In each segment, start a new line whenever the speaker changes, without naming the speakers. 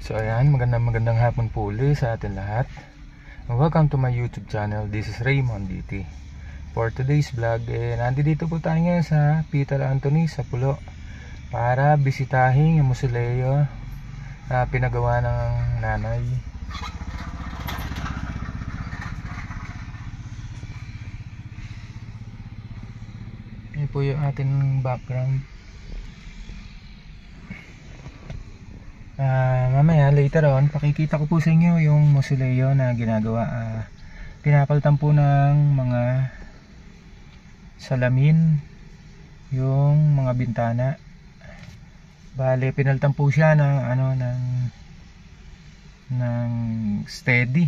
So ayan, magandang hapon po ulit sa atin lahat. Welcome to my YouTube channel. This is Raymond DT. For today's vlog, nandito po tayo ngayon sa Peter Anthony sa Pulo para bisitahin yung mausoleo na pinagawa ng nanay. Yan po yung ating background. Mamaya later on pakikita ko po sa inyo yung mausoleo na ginagawa. Pinapalitan po ng mga salamin yung mga bintana. Bale pinalitan po siya ng steady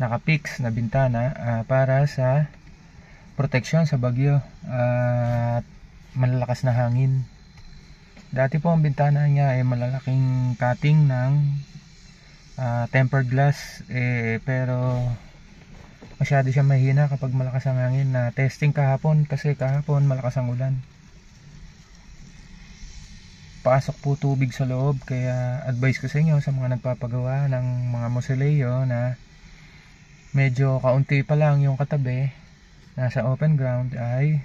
naka-fix na bintana para sa proteksyon sa bagyo at malalakas na hangin. Dati po ang bintana niya ay malalaking cutting ng tempered glass, pero masyado siya mahina kapag malakas ang hangin. Na testing kahapon kasi kahapon malakas ang ulan, pasok po tubig sa loob, kaya advice ko sa inyo sa mga nagpapagawa ng mga mausoleo na medyo kaunti pa lang yung katabi, nasa open ground, ay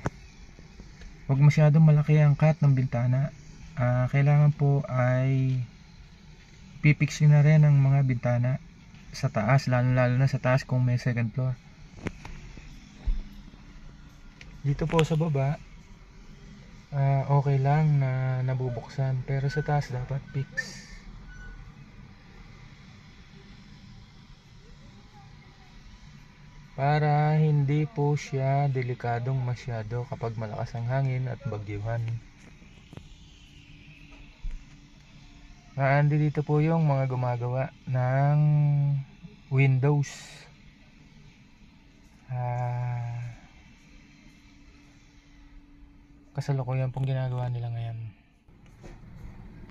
huwag masyadong malaki ang cut ng bintana. Kailangan po ay pipixin na rin ang mga bintana sa taas, lalo na sa taas kung may second floor. Dito po sa baba okay lang na nabubuksan, pero sa taas dapat fix. Para hindi po siya delikadong masyado kapag malakas ang hangin at bagyuhan. Naandi dito po yung mga gumagawa ng windows. Kasalukuyan pong ginagawa nila ngayon.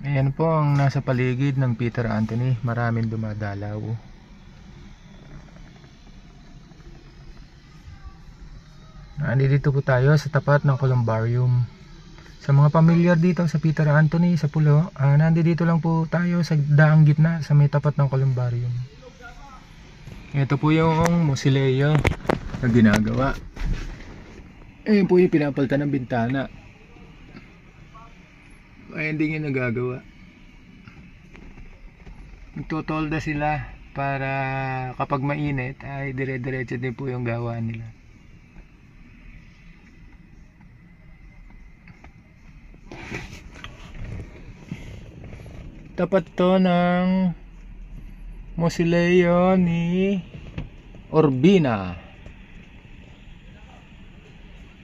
Ayan po ang nasa paligid ng Peter Anthony. Maraming dumadalaw. Nandito po tayo sa tapat ng columbarium. Sa mga pamilyar dito sa Peter Anthony sa Pulo, nandito lang po tayo sa daang gitna sa may tapat ng columbarium. Ito po yung mausoleo na ginagawa. Ayan po yung pinapalitan ng bintana. Ay hindi nga nagagawa. Nagtotolda sila para kapag mainit ay dire-diretso din po yung gawa nila. Tapat to ng mausoleo ni Urbina.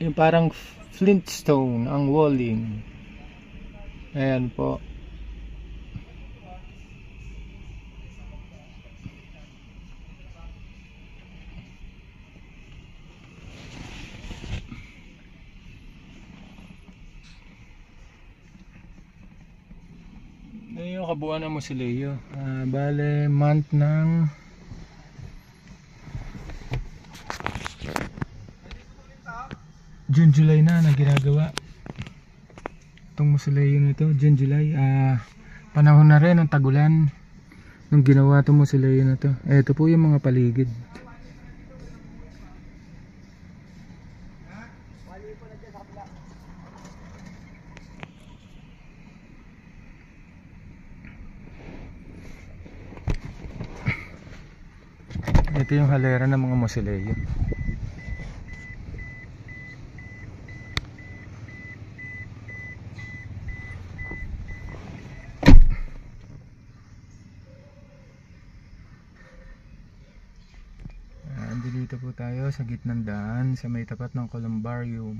Yung parang flintstone ang walling. Ayan po. Ito yung kabuuan ng mausoleo. Bale month ng June, July na ginagawa itong mausoleo nito. June, July, panahon na rin ng tagulan nung ginawa itong mausoleo na to. Ito po yung mga paligid. Ito yung halera ng mga mausoleo. Dito po tayo sa gitnang daan sa may tapat ng columbarium.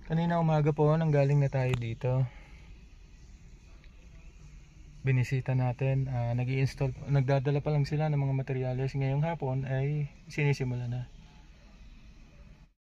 Kanina umaga po nanggaling na tayo dito. Binisita natin, nag-i-install, nagdadala pa lang sila ng mga materyales. Ngayong hapon ay sinisimula na.